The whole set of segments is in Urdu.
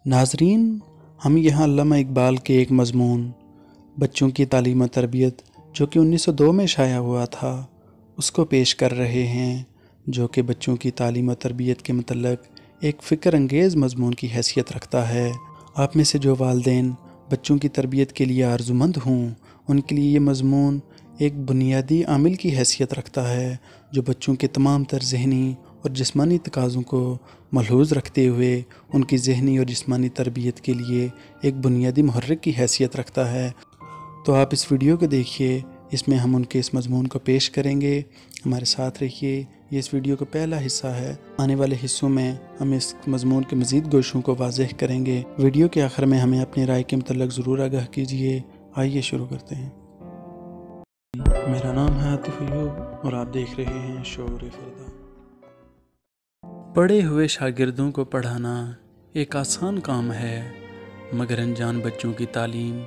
ناظرین، ہم یہاں علامہ اقبال کے ایک مضمون بچوں کی تعلیم و تربیت جو کہ 1902 میں شائع ہوا تھا اس کو پیش کر رہے ہیں، جو کہ بچوں کی تعلیم و تربیت کے متعلق ایک فکر انگیز مضمون کی حیثیت رکھتا ہے۔ آپ میں سے جو والدین بچوں کی تربیت کے لیے آرزومند ہوں ان کے لیے یہ مضمون ایک بنیادی عامل کی حیثیت رکھتا ہے، جو بچوں کے تمام تر ذہنی اور جسمانی تقاضوں کو ملحوظ رکھتے ہوئے ان کی ذہنی اور جسمانی تربیت کے لیے ایک بنیادی محرک کی حیثیت رکھتا ہے۔ تو آپ اس ویڈیو کو دیکھیے، اس میں ہم ان کے اس مضمون کو پیش کریں گے، ہمارے ساتھ رہیے۔ یہ اس ویڈیو کا پہلا حصہ ہے، آنے والے حصوں میں ہم اس مضمون کے مزید گوشوں کو واضح کریں گے۔ ویڈیو کے آخر میں ہمیں اپنی رائے کے متعلق ضرور آگاہ کیجیے۔ آئیے شروع کرتے ہیں۔ میرا نام ہے عاطف ایوب اور آپ دیکھ رہے ہیں شعور فردا۔ پڑھے ہوئے شاگردوں کو پڑھانا ایک آسان کام ہے، مگر انجان بچوں کی تعلیم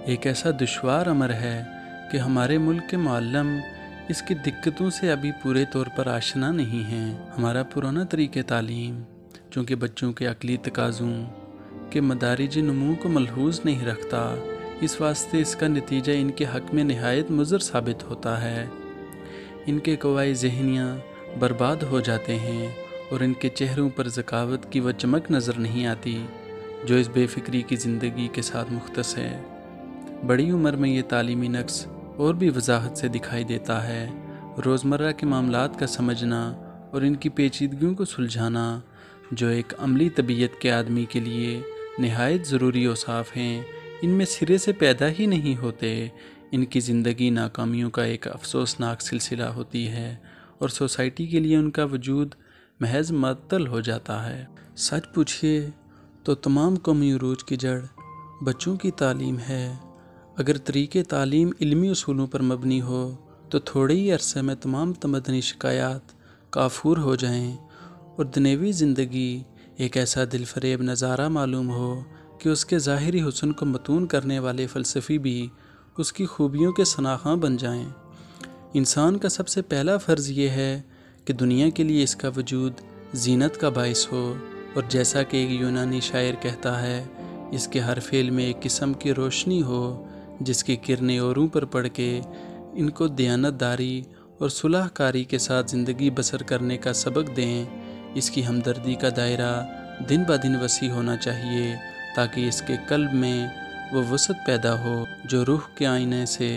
ایک ایسا دشوار امر ہے کہ ہمارے ملک کے معلم اس کی دقتوں سے ابھی پورے طور پر آشنا نہیں ہیں۔ ہمارا پرانا طریقہ تعلیم چونکہ بچوں کے عقلی تقاضوں کے مدارج نمو کو ملحوظ نہیں رکھتا، اس واسطے اس کا نتیجہ ان کے حق میں نہایت مضر ثابت ہوتا ہے۔ ان کے قواعد ذہنیاں برباد ہو جاتے ہیں اور ان کے چہروں پر ذکاوت کی وہ چمک نظر نہیں آتی جو اس بے فکری کی زندگی کے ساتھ مختص ہے۔ بڑی عمر میں یہ تعلیمی نقص اور بھی وضاحت سے دکھائی دیتا ہے۔ روزمرہ کے معاملات کا سمجھنا اور ان کی پیچیدگیوں کو سلجھانا، جو ایک عملی طبیعت کے آدمی کے لیے نہایت ضروری اوصاف ہیں، ان میں سرے سے پیدا ہی نہیں ہوتے۔ ان کی زندگی ناکامیوں کا ایک افسوسناک سلسلہ ہوتی ہے اور سوسائٹی کے لیے ان کا وجود محض معطل ہو جاتا ہے۔ سچ پوچھئے تو تمام قومی عروج کی جڑ بچوں کی تعلیم ہے۔ اگر طریقے تعلیم علمی اصولوں پر مبنی ہو تو تھوڑے ہی عرصے میں تمام تمدنی شکایات کافور ہو جائیں اور دنیوی زندگی ایک ایسا دل فریب نظارہ معلوم ہو کہ اس کے ظاہری حسن کو متون کرنے والے فلسفی بھی اس کی خوبیوں کے شناخواں بن جائیں۔ انسان کا سب سے پہلا فرض یہ ہے کہ دنیا کے لیے اس کا وجود زینت کا باعث ہو، اور جیسا کہ ایک یونانی شاعر کہتا ہے، اس کے ہر فعل میں ایک قسم کی روشنی ہو جس کی کرنیں اوروں پر پڑ کے ان کو دیانت داری اور صلح کاری کے ساتھ زندگی بسر کرنے کا سبق دیں۔ اس کی ہمدردی کا دائرہ دن بدن وسیع ہونا چاہیے تاکہ اس کے قلب میں وہ وسعت پیدا ہو جو روح کے آئینے سے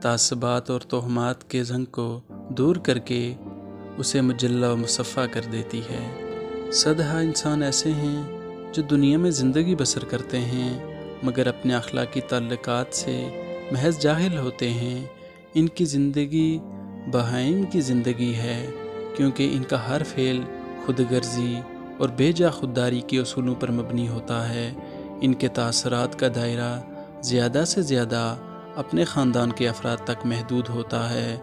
تعصبات اور توہمات کے زنگ کو دور کر کے اسے مجلہ و مصفہ کر دیتی ہے۔ صدہا انسان ایسے ہیں جو دنیا میں زندگی بسر کرتے ہیں مگر اپنے اخلاقی تعلقات سے محض جاہل ہوتے ہیں۔ ان کی زندگی بہائم کی زندگی ہے، کیونکہ ان کا ہر فعل خود غرضی اور بے جا خودداری کے اصولوں پر مبنی ہوتا ہے۔ ان کے تاثرات کا دائرہ زیادہ سے زیادہ اپنے خاندان کے افراد تک محدود ہوتا ہے،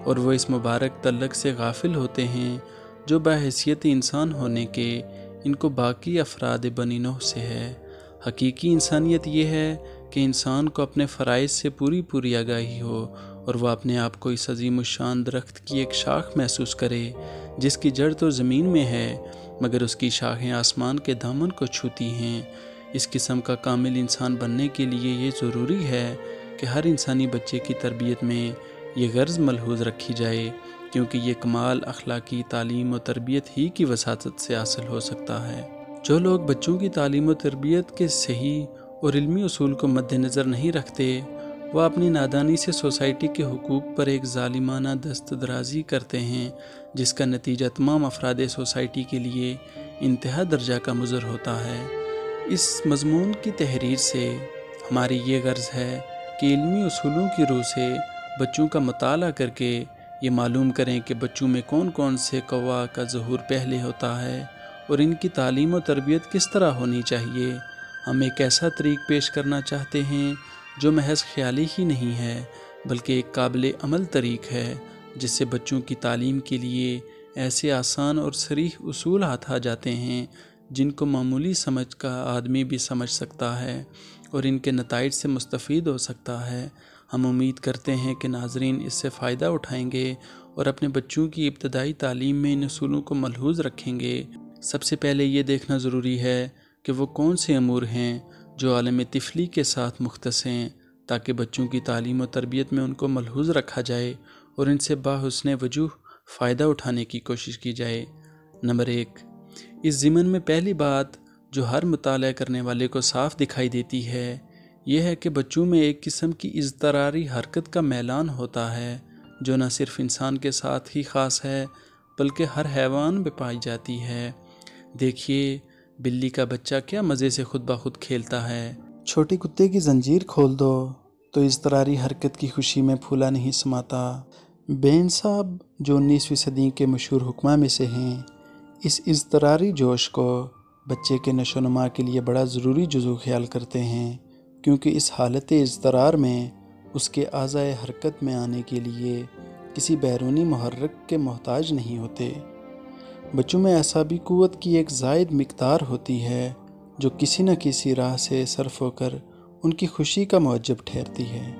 اور وہ اس مبارک تعلق سے غافل ہوتے ہیں جو بحیثیت انسان ہونے کے ان کو باقی افراد بنی نوع سے ہے۔ حقیقی انسانیت یہ ہے کہ انسان کو اپنے فرائض سے پوری آگاہی ہو اور وہ اپنے آپ کو اس عظیم الشان درخت کی ایک شاخ محسوس کرے جس کی جڑ تو زمین میں ہے مگر اس کی شاخیں آسمان کے دامن کو چھوتی ہیں۔ اس قسم کا کامل انسان بننے کے لیے یہ ضروری ہے کہ ہر انسانی بچے کی تربیت میں یہ غرض ملحوظ رکھی جائے، کیونکہ یہ کمال اخلاقی تعلیم و تربیت ہی کی وساطت سے حاصل ہو سکتا ہے۔ جو لوگ بچوں کی تعلیم و تربیت کے صحیح اور علمی اصول کو مد نظر نہیں رکھتے، وہ اپنی نادانی سے سوسائٹی کے حقوق پر ایک ظالمانہ دست درازی کرتے ہیں، جس کا نتیجہ تمام افراد سوسائٹی کے لیے انتہا درجہ کا مضر ہوتا ہے۔ اس مضمون کی تحریر سے ہماری یہ غرض ہے کہ علمی اصولوں کی روح سے بچوں کا مطالعہ کر کے یہ معلوم کریں کہ بچوں میں کون کون سے قوا کا ظہور پہلے ہوتا ہے اور ان کی تعلیم و تربیت کس طرح ہونی چاہیے۔ ہم ایک ایسا طریق پیش کرنا چاہتے ہیں جو محض خیالی ہی نہیں ہے بلکہ ایک قابل عمل طریق ہے، جس سے بچوں کی تعلیم کے لیے ایسے آسان اور صریح اصول ہاتھ آ جاتے ہیں جن کو معمولی سمجھ کا آدمی بھی سمجھ سکتا ہے اور ان کے نتائج سے مستفید ہو سکتا ہے۔ ہم امید کرتے ہیں کہ ناظرین اس سے فائدہ اٹھائیں گے اور اپنے بچوں کی ابتدائی تعلیم میں ان اصولوں کو ملحوظ رکھیں گے۔ سب سے پہلے یہ دیکھنا ضروری ہے کہ وہ کون سے امور ہیں جو عالم طفلی کے ساتھ مختص ہیں، تاکہ بچوں کی تعلیم و تربیت میں ان کو ملحوظ رکھا جائے اور ان سے باحسن وجوہ فائدہ اٹھانے کی کوشش کی جائے۔ نمبر 1، اس ضمن میں پہلی بات جو ہر مطالعہ کرنے والے کو صاف دکھائی دیتی ہے یہ ہے کہ بچوں میں ایک قسم کی اضطراری حرکت کا میلان ہوتا ہے جو نہ صرف انسان کے ساتھ ہی خاص ہے بلکہ ہر حیوان میں پائی جاتی ہے۔ دیکھیے بلی کا بچہ کیا مزے سے خود بخود کھیلتا ہے، چھوٹے کتے کی زنجیر کھول دو تو اضطراری حرکت کی خوشی میں پھولا نہیں سماتا۔ بین صاحب جو 19ویں صدی کے مشہور حکماء میں سے ہیں، اس اضطراری جوش کو بچے کے نشو و نما کے لیے بڑا ضروری جزو خیال کرتے ہیں، کیونکہ اس حالت اضطرار میں اس کے اعضائے حرکت میں آنے کے لیے کسی بیرونی محرک کے محتاج نہیں ہوتے۔ بچوں میں اعصابی قوت کی ایک زائد مقدار ہوتی ہے جو کسی نہ کسی راہ سے صرف ہو کر ان کی خوشی کا موجب ٹھہرتی ہے،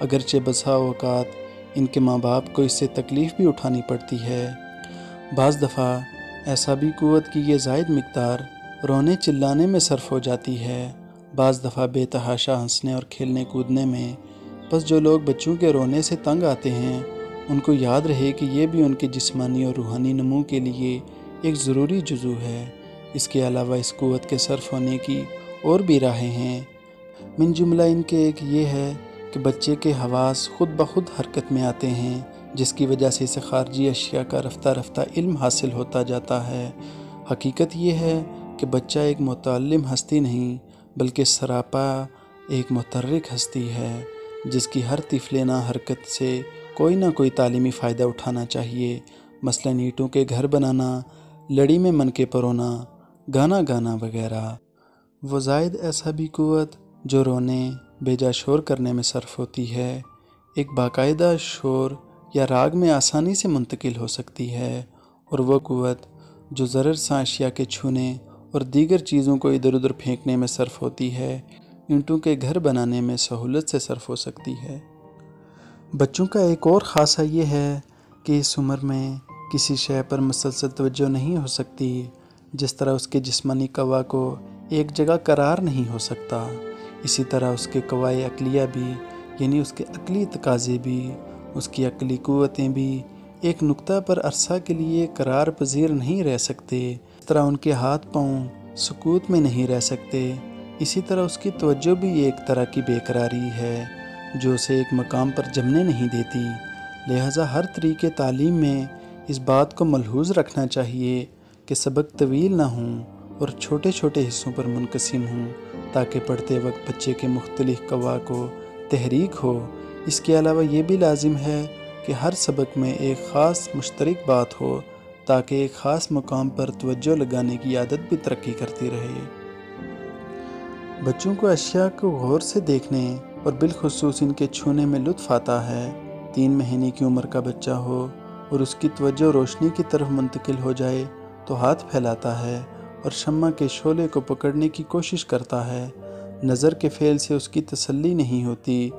اگرچہ بسا اوقات ان کے ماں باپ کو اس سے تکلیف بھی اٹھانی پڑتی ہے۔ بعض دفعہ اعصابی قوت کی یہ زائد مقدار رونے چلانے میں صرف ہو جاتی ہے، بعض دفعہ بے تحاشا ہنسنے اور کھیلنے کودنے میں۔ بس جو لوگ بچوں کے رونے سے تنگ آتے ہیں ان کو یاد رہے کہ یہ بھی ان کے جسمانی اور روحانی نمو کے لیے ایک ضروری جزو ہے۔ اس کے علاوہ اس قوت کے صرف ہونے کی اور بھی راہیں ہیں، من جملہ ان کے ایک یہ ہے کہ بچے کے حواس خود بخود حرکت میں آتے ہیں، جس کی وجہ سے اسے خارجی اشیاء کا رفتہ رفتہ علم حاصل ہوتا جاتا ہے۔ حقیقت یہ ہے کہ بچہ ایک متعلم ہستی نہیں بلکہ سراپا ایک متحرک ہستی ہے، جس کی ہر طفلانہ حرکت سے کوئی نہ کوئی تعلیمی فائدہ اٹھانا چاہیے، مثلاً اینٹوں کے گھر بنانا، لڑی میں من کے پرونا، گانا گانا وغیرہ۔ وہ زائد اعصابی قوت جو رونے بیجا شور کرنے میں صرف ہوتی ہے ایک باقاعدہ شور یا راگ میں آسانی سے منتقل ہو سکتی ہے، اور وہ قوت جو ضرر سا اشیاء کے چھونے اور دیگر چیزوں کو ادھر ادھر پھینکنے میں صرف ہوتی ہے اینٹوں کے گھر بنانے میں سہولت سے صرف ہو سکتی ہے۔ بچوں کا ایک اور خاصہ یہ ہے کہ اس عمر میں کسی شے پر مسلسل توجہ نہیں ہو سکتی، جس طرح اس کے جسمانی قوا کو ایک جگہ قرار نہیں ہو سکتا، اسی طرح اس کے قوائے عقلیہ بھی، یعنی اس کے عقلی تقاضے بھی، اس کی عقلی قوتیں بھی ایک نقطہ پر عرصہ کے لیے قرار پذیر نہیں رہ سکتے۔ اس طرح ان کے ہاتھ پاؤں سکوت میں نہیں رہ سکتے، اسی طرح اس کی توجہ بھی ایک طرح کی بے قراری ہے جو اسے ایک مقام پر جمنے نہیں دیتی۔ لہٰذا ہر طریقے تعلیم میں اس بات کو ملحوظ رکھنا چاہیے کہ سبق طویل نہ ہوں اور چھوٹے چھوٹے حصوں پر منقسم ہوں تاکہ پڑھتے وقت بچے کے مختلف قوا کو تحریک ہو۔ اس کے علاوہ یہ بھی لازم ہے کہ ہر سبق میں ایک خاص مشترک بات ہو تاکہ ایک خاص مقام پر توجہ لگانے کی عادت بھی ترقی کرتی رہے۔ بچوں کو اشیاء کو غور سے دیکھنے اور بالخصوص ان کے چھونے میں لطف آتا ہے۔ 3 مہینے کی عمر کا بچہ ہو اور اس کی توجہ روشنی کی طرف منتقل ہو جائے تو ہاتھ پھیلاتا ہے اور شمع کے شعلے کو پکڑنے کی کوشش کرتا ہے۔ نظر کے فعل سے اس کی تسلی نہیں ہوتی،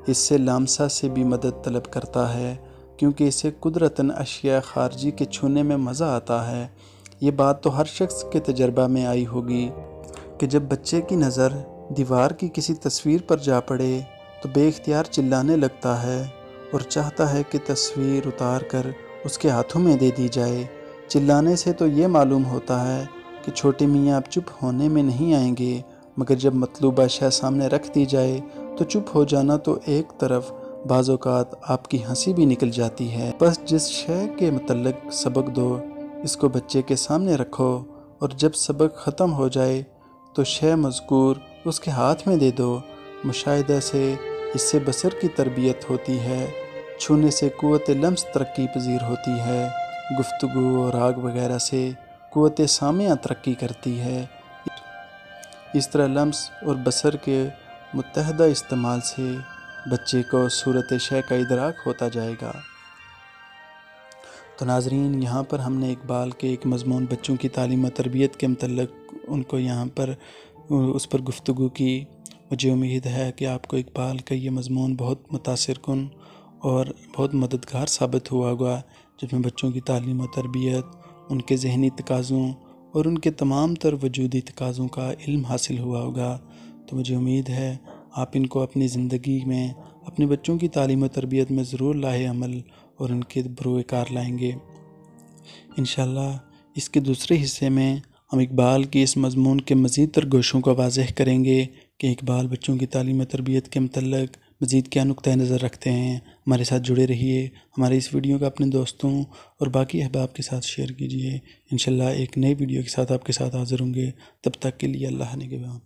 اس سے لامسا سے بھی مدد طلب کرتا ہے کیونکہ اسے قدرتاً اشیاء خارجی کے چھونے میں مزہ آتا ہے۔ یہ بات تو ہر شخص کے تجربہ میں آئی ہوگی کہ جب بچے کی نظر دیوار کی کسی تصویر پر جا پڑے تو بے اختیار چلانے لگتا ہے اور چاہتا ہے کہ تصویر اتار کر اس کے ہاتھوں میں دے دی جائے۔ چلانے سے تو یہ معلوم ہوتا ہے کہ چھوٹے میاں اب چپ ہونے میں نہیں آئیں گے، مگر جب مطلوبہ شے سامنے رکھ دی جائے تو چپ ہو جانا تو ایک طرف بعض اوقات آپ کی ہنسی بھی نکل جاتی ہے۔ بس جس شے کے متعلق سبق دو اس کو بچے کے سامنے رکھو اور جب سبق ختم ہو جائے تو شے مذکور اس کے ہاتھ میں دے دو۔ مشاہدہ سے اس سے بصر کی تربیت ہوتی ہے، چھونے سے قوت لمس ترقی پذیر ہوتی ہے، گفتگو اور راگ وغیرہ سے قوت سامعہ ترقی کرتی ہے۔ اس طرح لمس اور بصر کے متحدہ استعمال سے بچے کو صورت شے کا ادراک ہوتا جائے گا۔ تو ناظرین، یہاں پر ہم نے اقبال کے ایک مضمون بچوں کی تعلیم و تربیت کے متعلق ان کو یہاں پر اس پر گفتگو کی۔ مجھے امید ہے کہ آپ کو اقبال کا یہ مضمون بہت متاثر کن اور بہت مددگار ثابت ہوا ہوگا، جس میں بچوں کی تعلیم و تربیت، ان کے ذہنی تقاضوں اور ان کے تمام تر وجودی تقاضوں کا علم حاصل ہوا ہوگا، تو مجھے امید ہے آپ ان کو اپنی زندگی میں، اپنے بچوں کی تعلیم و تربیت میں ضرور لاہے عمل اور ان کے بروئے کار لائیں گے۔ انشاءاللہ اس کے دوسرے حصے میں ہم اقبال کی اس مضمون کے مزید تر گوشوں کو واضح کریں گے کہ اقبال بچوں کی تعلیم و تربیت کے متعلق مزید کیا نقطہ نظر رکھتے ہیں۔ ہمارے ساتھ جڑے رہیے، ہمارے اس ویڈیو کو اپنے دوستوں اور باقی احباب کے ساتھ شیئر کیجیے۔ انشاءاللہ ایک نئی ویڈیو کے ساتھ آپ کے ساتھ حاضر ہوں گے، تب تک کے لیے اللہ نگہبان۔